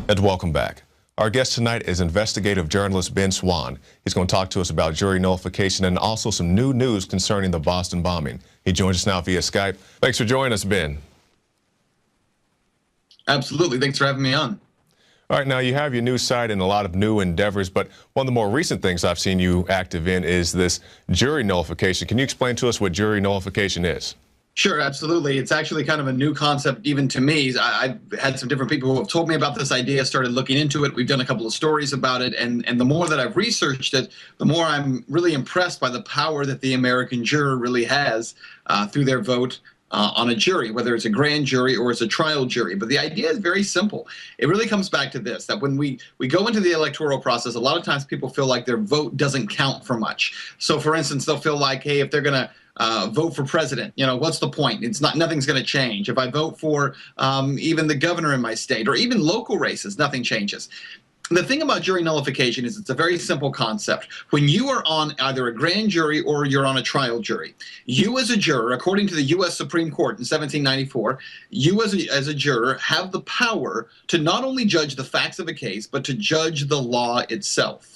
And welcome back. Our guest tonight is investigative journalist Ben Swann. He's going to talk to us about jury nullification and also some new news concerning the Boston bombing. He joins us now via Skype. Thanks for joining us, Ben. Absolutely. Thanks for having me on. All right, now you have your new site and a lot of new endeavors, but one of the more recent things I've seen you active in is this jury nullification. Can you explain to us what jury nullification is? Sure, absolutely. It's actually kind of a new concept even to me. I've had some different people who have told me about this idea, started looking into it. We've done a couple of stories about it, and the more that I've researched it, the more I'm really impressed by the power that the American juror really has through their vote on a jury, whether it's a grand jury or it's a trial jury. But the idea is very simple. It really comes back to this, that when we go into the electoral process, a lot of times people feel like their vote doesn't count for much. So for instance, they'll feel like, hey, if they're going to vote for president, what's the point? Nothing's going to change. If I vote for even the governor in my state or even local races, nothing changes. The thing about jury nullification is it's a very simple concept. When you are on either a grand jury or you're on a trial jury, you as a juror, according to the U.S. Supreme Court in 1794, you as a juror have the power to not only judge the facts of a case, but to judge the law itself.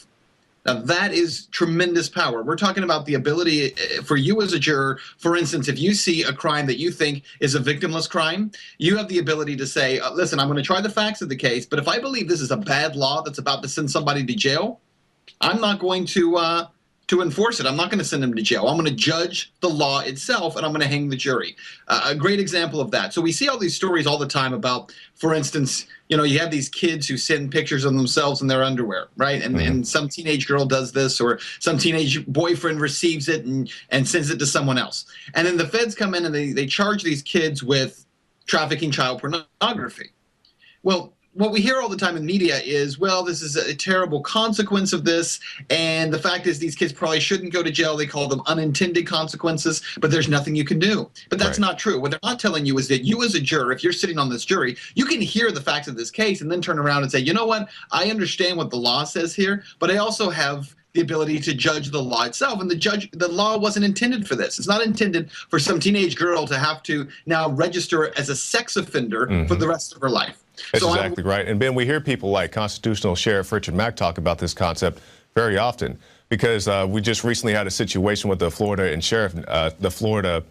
Now, that is tremendous power. We're talking about the ability for you as a juror, for instance, if you see a crime that you think is a victimless crime, you have the ability to say, listen, I'm going to try the facts of the case, but if I believe this is a bad law that's about to send somebody to jail, I'm not going to enforce it. I'm not going to send them to jail. I'm going to judge the law itself, and I'm going to hang the jury. A great example of that. So we see all these stories all the time about, for instance, you have these kids who send pictures of themselves in their underwear, right? And some teenage girl does this, or some teenage boyfriend receives it and sends it to someone else. And then the feds come in and they charge these kids with trafficking child pornography. Well, what we hear all the time in media is, well, this is a terrible consequence of this, and the fact is these kids probably shouldn't go to jail. They call them unintended consequences, but there's nothing you can do. But that's not true. What they're not telling you is that you as a juror, if you're sitting on this jury, you can hear the facts of this case and then turn around and say, you know what, I understand what the law says here, but I also have the ability to judge the law itself. And the law wasn't intended for this. It's not intended for some teenage girl to have to now register as a sex offender for the rest of her life. That's exactly right. And Ben, we hear people like Constitutional Sheriff Richard Mack talk about this concept very often, because we just recently had a situation with the Florida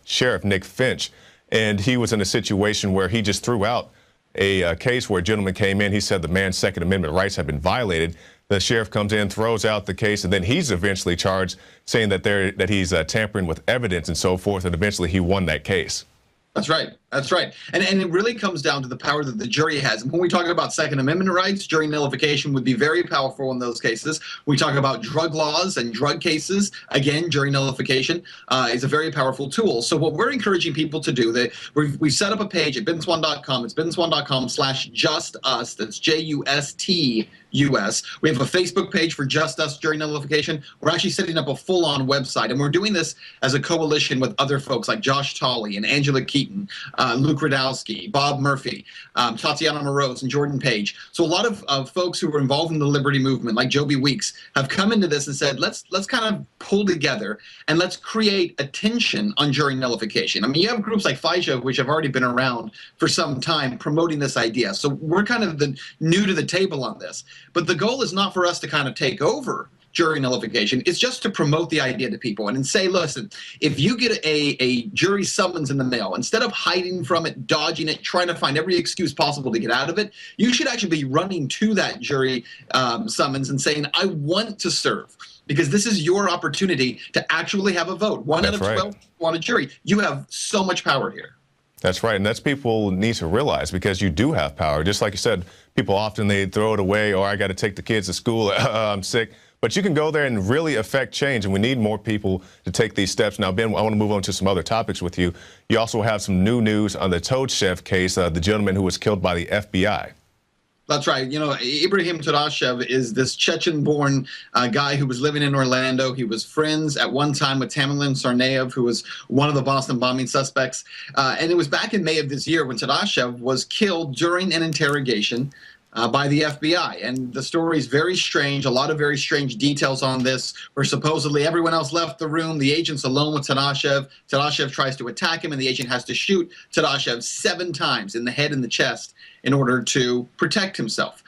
Sheriff Nick Finch, and he was in a situation where he just threw out a case where a gentleman came in. He said the man's Second Amendment rights had been violated. The sheriff comes in, throws out the case, and then he's eventually charged, saying that he's tampering with evidence and so forth, and eventually he won that case. That's right. That's right. And it really comes down to the power that the jury has. When we talk about Second Amendment rights, jury nullification would be very powerful in those cases. We talk about drug laws and drug cases. Again, jury nullification is a very powerful tool. So what we're encouraging people to do, we've set up a page at benswann.com. It's benswann.com/justus. That's JUSTUS. We have a Facebook page for Just Us Jury Nullification. We're actually setting up a full-on website, and we're doing this as a coalition with other folks like Josh Tolley and Angela Keaton, Luke Radowski, Bob Murphy, Tatiana Moroz, and Jordan Page. So a lot of folks who were involved in the liberty movement, like Joby Weeks, have come into this and said, let's kind of pull together and let's create attention on jury nullification. I mean, you have groups like FIJA, which have already been around for some time, promoting this idea. So we're kind of new to the table on this. But the goal is not for us to kind of take over jury nullification. It's just to promote the idea to people and say, listen, if you get a jury summons in the mail, instead of hiding from it, dodging it, trying to find every excuse possible to get out of it, you should actually be running to that jury summons and saying, I want to serve. Because this is your opportunity to actually have a vote. One out of 12 on a jury. You have so much power here. That's right, and that's people need to realize, because you do have power. Just like you said, people often, they throw it away, or I got to take the kids to school, I'm sick. But you can go there and really affect change, and we need more people to take these steps. Now, Ben, I want to move on to some other topics with you. You also have some new news on the Toad Chef case, the gentleman who was killed by the FBI. That's right. Ibrahim Todashev is this Chechen-born guy who was living in Orlando. He was friends at one time with Tamerlan Tsarnaev, who was one of the Boston bombing suspects. And it was back in May of this year when Todashev was killed during an interrogation by the FBI. And the story is very strange, a lot of very strange details on this, where supposedly everyone else left the room, the agent's alone with Tadashev. Tadashev tries to attack him, and the agent has to shoot Tadashev 7 times in the head and the chest in order to protect himself.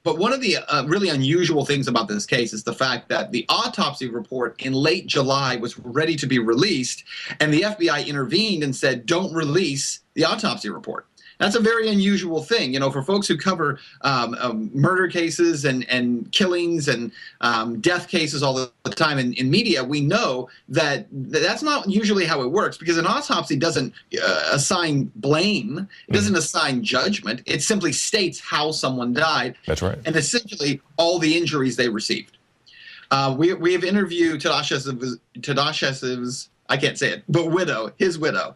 But one of the really unusual things about this case is the fact that the autopsy report in late July was ready to be released, and the FBI intervened and said, don't release the autopsy report. That's a very unusual thing, you know, for folks who cover murder cases and killings and death cases all the time in media. We know that that's not usually how it works, because an autopsy doesn't assign blame, it doesn't assign judgment. It simply states how someone died. That's right. And essentially all the injuries they received. We have interviewed Tadashev's, I can't say it, but widow, his widow.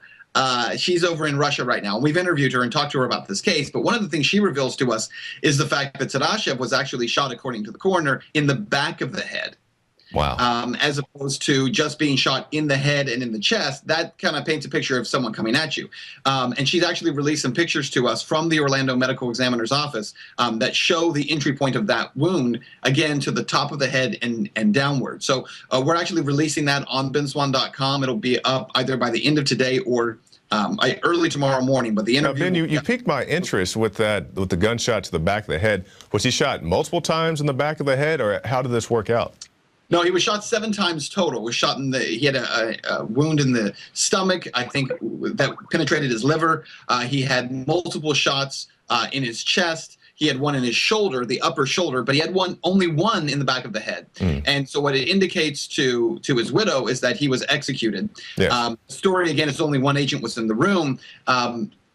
She's over in Russia right now. We've interviewed her and talked to her about this case, but one of the things she reveals to us is the fact that Tadashev was actually shot, according to the coroner, in the back of the head. Wow. As opposed to just being shot in the head and in the chest. That kind of paints a picture of someone coming at you. And she's actually released some pictures to us from the Orlando Medical Examiner's office that show the entry point of that wound, again, to the top of the head and downward. So we're actually releasing that on benswann.com. It'll be up either by the end of today or early tomorrow morning. But the interview. Now, Ben, you piqued my interest with the gunshot to the back of the head. Was he shot multiple times in the back of the head, or how did this work out? No, he was shot 7 times total. Was shot in he had a wound in the stomach, I think, that penetrated his liver. He had multiple shots in his chest. He had one in his shoulder, the upper shoulder, but he had only one in the back of the head. And so what it indicates to his widow is that he was executed. Yes. Story, again, it's only one agent was in the room.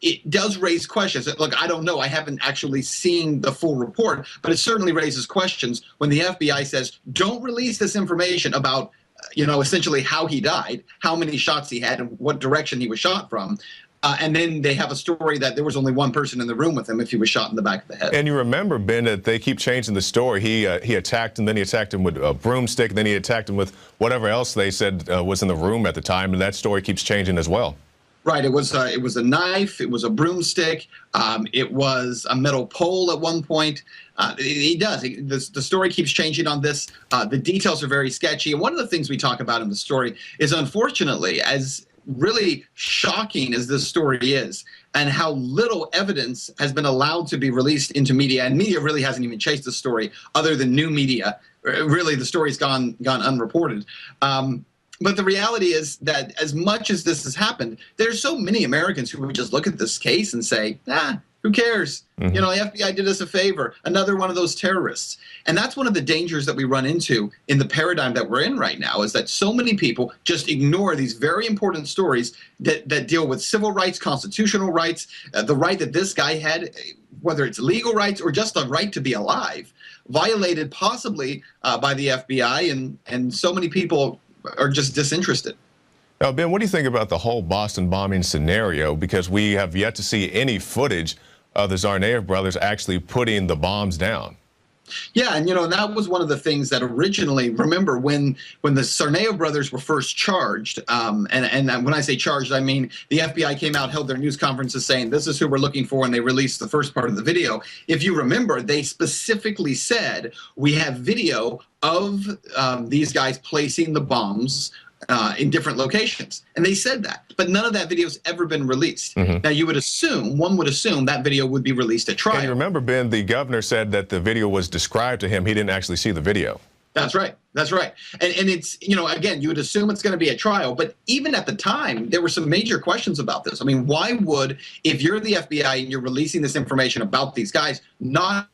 It does raise questions. Look, I don't know. I haven't actually seen the full report, but it certainly raises questions when the FBI says, don't release this information about, you know, essentially how he died, how many shots he had, and what direction he was shot from. And then they have a story that there was only one person in the room with him if he was shot in the back of the head. And you remember, Ben, that they keep changing the story. He attacked him, then he attacked him with a broomstick, then he attacked him with whatever else they said was in the room at the time, and that story keeps changing as well. Right. It was a knife. It was a broomstick. It was a metal pole at one point. He does. The story keeps changing on this. The details are very sketchy. And one of the things we talk about in the story is, unfortunately, as really shocking as this story is, and how little evidence has been allowed to be released into media, and media really hasn't even chased the story other than new media. Really, the story's gone unreported. But the reality is that as much as this has happened, there's so many Americans who would just look at this case and say, who cares? You know, the FBI did us a favor. Another one of those terrorists. And that's one of the dangers that we run into in the paradigm that we're in right now, is that so many people just ignore these very important stories that deal with civil rights, constitutional rights, the right that this guy had, whether it's legal rights or just the right to be alive, violated possibly by the FBI. And so many people are just disinterested. Now, Ben, what do you think about the whole Boston bombing scenario? Because we have yet to see any footage of the Tsarnaev brothers actually putting the bombs down. Yeah, and you know, that was one of the things that originally, remember when the Tsarnaev brothers were first charged, and when I say charged, I mean the FBI came out, held their news conferences saying this is who we're looking for, and they released the first part of the video. If you remember, they specifically said, we have video of these guys placing the bombs in different locations. And they said that, but none of that video has ever been released. Now, one would assume that video would be released at trial. And you remember, Ben, the governor said that the video was described to him. He didn't actually see the video. That's right. That's right. And it's, you know, again, you would assume it's going to be a trial, but even at the time, there were some major questions about this. I mean, why would, if you're the FBI and you're releasing this information about these guys, not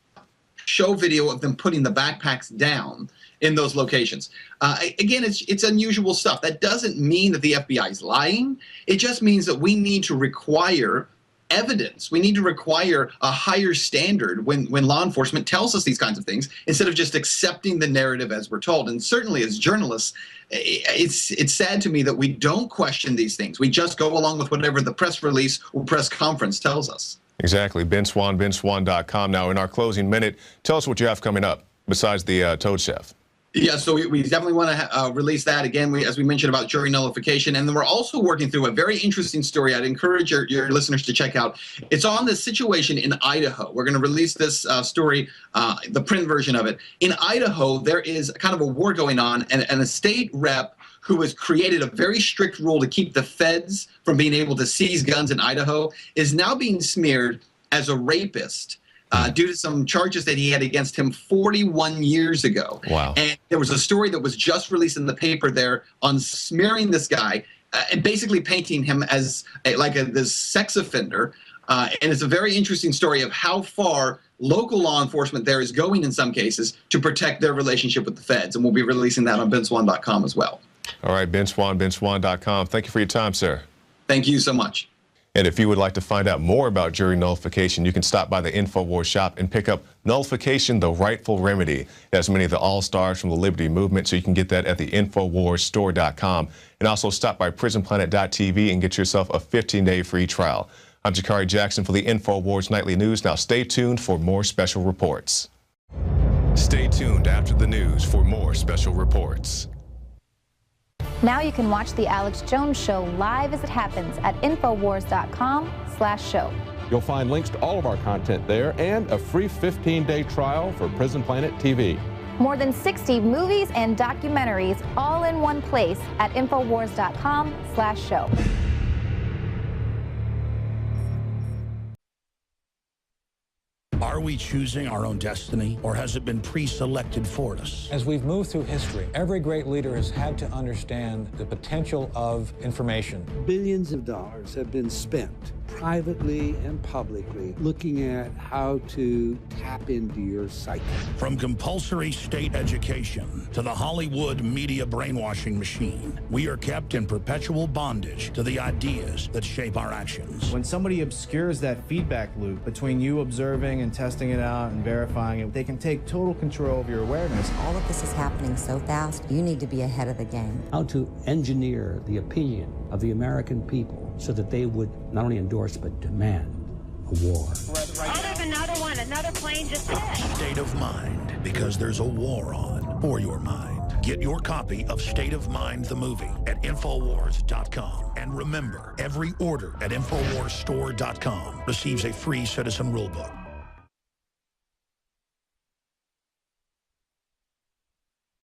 show video of them putting the backpacks down in those locations? Again, it's unusual stuff. That doesn't mean that the FBI is lying. It just means that we need to require evidence. We need to require a higher standard when law enforcement tells us these kinds of things, instead of just accepting the narrative as we're told. And certainly as journalists, it's sad to me that we don't question these things. We just go along with whatever the press release or press conference tells us. Exactly. Ben Swann, benswann.com. Now, in our closing minute, tell us what you have coming up besides the Toad Chef. Yeah, so we definitely want to release that again. As we mentioned about jury nullification, and then we're also working through a very interesting story. I'd encourage your listeners to check out. It's on the situation in Idaho. We're going to release this story, the print version of it. In Idaho, there is kind of a war going on, and a state rep who has created a very strict rule to keep the feds from being able to seize guns in Idaho is now being smeared as a rapist. Due to some charges that he had against him 41 years ago. Wow. And there was a story that was just released in the paper there on smearing this guy and basically painting him as this sex offender. And it's a very interesting story of how far local law enforcement there is going in some cases to protect their relationship with the feds. And we'll be releasing that on benswann.com as well. All right, Ben Swann, benswann.com. Thank you for your time, sir. Thank you so much. And if you would like to find out more about jury nullification, you can stop by the InfoWars shop and pick up Nullification, the Rightful Remedy. It has many of the all-stars from the Liberty Movement, so you can get that at the InfoWarsStore.com. And also stop by PrisonPlanet.tv and get yourself a 15-day free trial. I'm Jakari Jackson for the InfoWars Nightly News. Now stay tuned for more special reports. Stay tuned after the news for more special reports. Now you can watch The Alex Jones Show live as it happens at Infowars.com/show. You'll find links to all of our content there and a free 15-day trial for Prison Planet TV. More than 60 movies and documentaries all in one place at Infowars.com/show. Are we choosing our own destiny, or has it been pre-selected for us? As we've moved through history, every great leader has had to understand the potential of information. Billions of dollars have been spent privately and publicly looking at how to tap into your psyche. From compulsory state education to the Hollywood media brainwashing machine, we are kept in perpetual bondage to the ideas that shape our actions. When somebody obscures that feedback loop between you observing and testing it out and verifying it, they can take total control of your awareness. All of this is happening so fast, you need to be ahead of the game. How to engineer the opinion of the American people so that they would not only endorse but demand a war. Oh, there's another one. Another plane just hit. State of Mind, because there's a war on for your mind. Get your copy of State of Mind, the movie, at Infowars.com. And remember, every order at InfoWarsStore.com receives a free citizen rulebook.